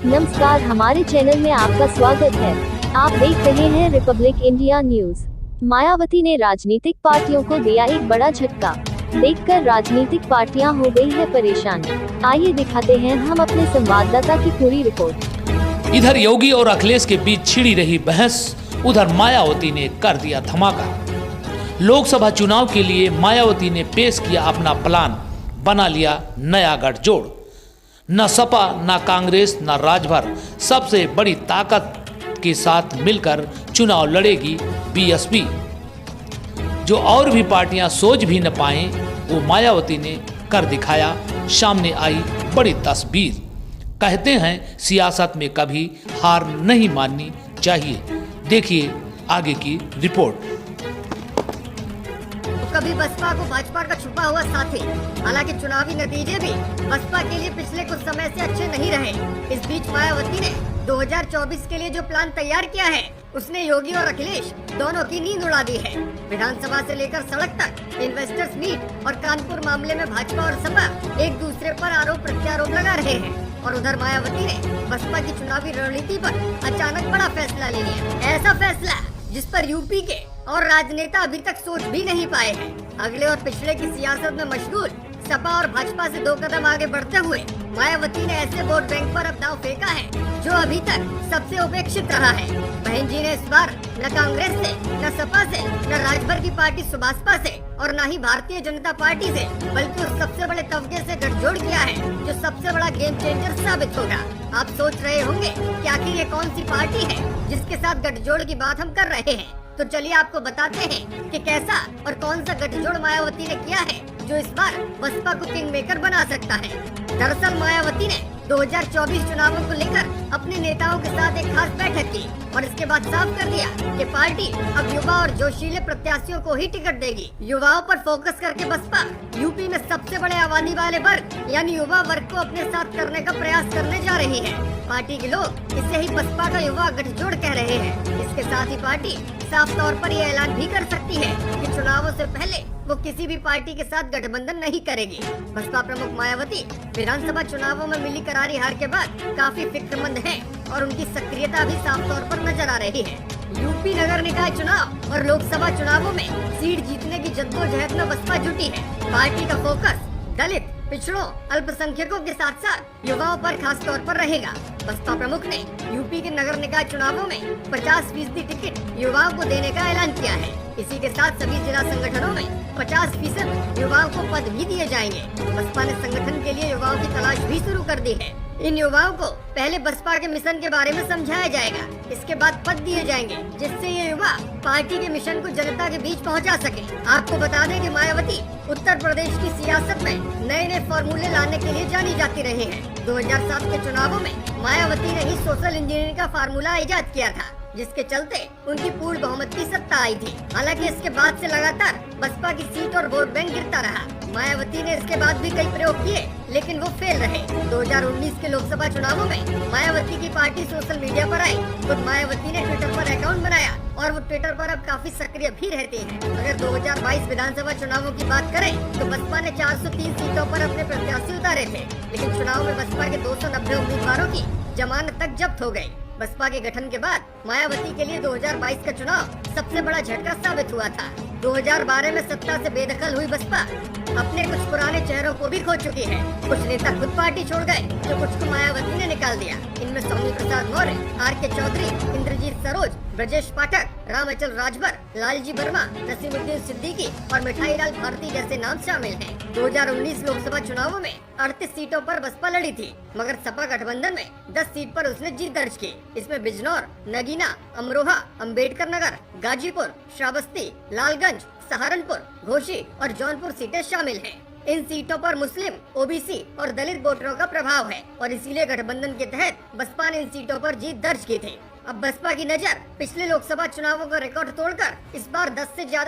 नमस्कार, हमारे चैनल में आपका स्वागत है। आप देख रहे हैं रिपब्लिक इंडिया न्यूज। मायावती ने राजनीतिक पार्टियों को दिया एक बड़ा झटका। देखकर राजनीतिक पार्टियां हो गई है परेशान। आइए दिखाते हैं हम अपने संवाददाता की पूरी रिपोर्ट। इधर योगी और अखिलेश के बीच छिड़ी रही बहस, उधर मायावती ने कर दिया धमाका। लोकसभा चुनाव के लिए मायावती ने पेश किया अपना प्लान, बना लिया नया गठजोड़। न सपा, न कांग्रेस, न राजभर, सबसे बड़ी ताकत के साथ मिलकर चुनाव लड़ेगी बीएसपी। जो और भी पार्टियां सोच भी न पाएं, वो मायावती ने कर दिखाया। सामने आई बड़ी तस्वीर। कहते हैं सियासत में कभी हार नहीं माननी चाहिए। देखिए आगे की रिपोर्ट। कभी बसपा को भाजपा का छुपा हुआ साथी। हालांकि चुनावी नतीजे भी बसपा के लिए पिछले कुछ समय से अच्छे नहीं रहे। इस बीच मायावती ने 2024 के लिए जो प्लान तैयार किया है, उसने योगी और अखिलेश दोनों की नींद उड़ा दी है। विधानसभा से लेकर सड़क तक इन्वेस्टर्स मीट और कानपुर मामले में भाजपा और सपा एक दूसरे पर आरोप प्रत्यारोप लगा रहे हैं। और उधर मायावती ने बसपा की चुनावी रणनीति पर अचानक बड़ा फैसला ले लिया। ऐसा फैसला जिस पर यूपी के और राजनेता अभी तक सोच भी नहीं पाए हैं। अगले और पिछले की सियासत में मशगूल सपा और भाजपा से 2 कदम आगे बढ़ते हुए मायावती ने ऐसे वोट बैंक पर अब दांव फेंका है जो अभी तक सबसे उपेक्षित रहा है। बहन जी ने इस बार न कांग्रेस से, न सपा से, न राजभर की पार्टी सुभाषपा से और न ही भारतीय जनता पार्टी से, बल्कि उस सबसे बड़े तबके से गठजोड़ किया है जो सबसे बड़ा गेम चेंजर साबित होगा। आप सोच रहे होंगे कि आखिर ये कौन सी पार्टी है जिसके साथ गठजोड़ की बात हम कर रहे हैं। तो चलिए आपको बताते हैं कि कैसा और कौन सा गठजोड़ मायावती ने किया है जो इस बार बसपा को किंग मेकर बना सकता है। दरअसल मायावती ने 2024 चुनावों को लेकर अपने नेताओं के साथ एक खास बैठक की और इसके बाद साफ कर दिया कि पार्टी अब युवा और जोशीले प्रत्याशियों को ही टिकट देगी। युवाओं पर फोकस करके बसपा यूपी में सबसे बड़े आबादी वाले वर्ग यानी युवा वर्ग को अपने साथ करने का प्रयास करने जा रही है। पार्टी के लोग इसे ही बसपा का युवा गठजोड़ कह रहे हैं। इसके साथ ही पार्टी साफ तौर पर यह ऐलान भी कर सकती है कि चुनावों से पहले वो किसी भी पार्टी के साथ गठबंधन नहीं करेगी। बसपा प्रमुख मायावती विधानसभा चुनावों में मिली करारी हार के बाद काफी फिक्रमंद हैं और उनकी सक्रियता भी साफ तौर पर नजर आ रही है। यूपी नगर निकाय चुनाव और लोकसभा चुनावों में सीट जीतने की जद्दोजहद में बसपा जुटी है। पार्टी का फोकस दलित, पिछड़ों, अल्पसंख्यकों के साथ साथ युवाओं पर खास तौर पर रहेगा। बसपा प्रमुख ने यूपी के नगर निकाय चुनावों में 50% टिकट युवाओं को देने का ऐलान किया है। इसी के साथ सभी जिला संगठनों में 50% युवाओं को पद भी दिए जाएंगे। बसपा ने संगठन के लिए युवाओं की तलाश भी शुरू कर दी है। इन युवाओं को पहले बसपा के मिशन के बारे में समझाया जाएगा, इसके बाद पद दिए जाएंगे जिससे ये युवा पार्टी के मिशन को जनता के बीच पहुंचा सके। आपको बता दें कि मायावती उत्तर प्रदेश की सियासत में नए नए फॉर्मूले लाने के लिए जानी जाती रही है। 2007 के चुनावों में मायावती ने ही सोशल इंजीनियरिंग का फार्मूला इजाद किया था, जिसके चलते उनकी पूर्ण बहुमत की सत्ता आई थी। हालांकि इसके बाद से लगातार बसपा की सीट और वोट बैंक गिरता रहा। मायावती ने इसके बाद भी कई प्रयोग किए लेकिन वो फेल रहे। 2019 के लोकसभा चुनावों में मायावती की पार्टी सोशल मीडिया पर आई। खुद मायावती ने ट्विटर पर अकाउंट बनाया और वो ट्विटर पर अब काफी सक्रिय भी रहती हैं। अगर 2022 विधानसभा चुनावों की बात करें तो बसपा ने 403 सीटों पर अपने प्रत्याशी उतारे थे, लेकिन चुनाव में बसपा के 290 उम्मीदवारों की जमानत तक जब्त हो गयी। बसपा के गठन के बाद मायावती के लिए 2022 का चुनाव सबसे बड़ा झटका साबित हुआ था। 2012 में सत्ता से बेदखल हुई बसपा अपने कुछ पुराने चेहरों को भी खो चुकी है। कुछ नेता खुद पार्टी छोड़ गए तो कुछ को मायावती ने निकाल दिया। इनमें स्वामी प्रसाद मौर्य, आर.के. चौधरी, इंद्रजीत सरोज, ब्रजेश पाठक, रामअचल राजभर, लालजी वर्मा, नसीमुद्दीन सिद्दीकी और मिठाईलाल भारती जैसे नाम शामिल हैं। 2019 लोकसभा चुनावों में 38 सीटों पर बसपा लड़ी थी, मगर सपा गठबंधन में 10 सीट पर उसने जीत दर्ज की। इसमें बिजनौर, नगीना, अमरोहा, अम्बेडकर नगर, गाजीपुर, श्रावस्ती, लालगंज, सहारनपुर, घोसी और जौनपुर सीटें शामिल हैं। इन सीटों पर मुस्लिम, ओबीसी और दलित वोटरों का प्रभाव है और इसीलिए गठबंधन के तहत बसपा ने इन सीटों पर जीत दर्ज की थी। अब बसपा की नजर पिछले लोकसभा चुनावों का रिकॉर्ड तोड़कर इस बार 10 से ज्यादा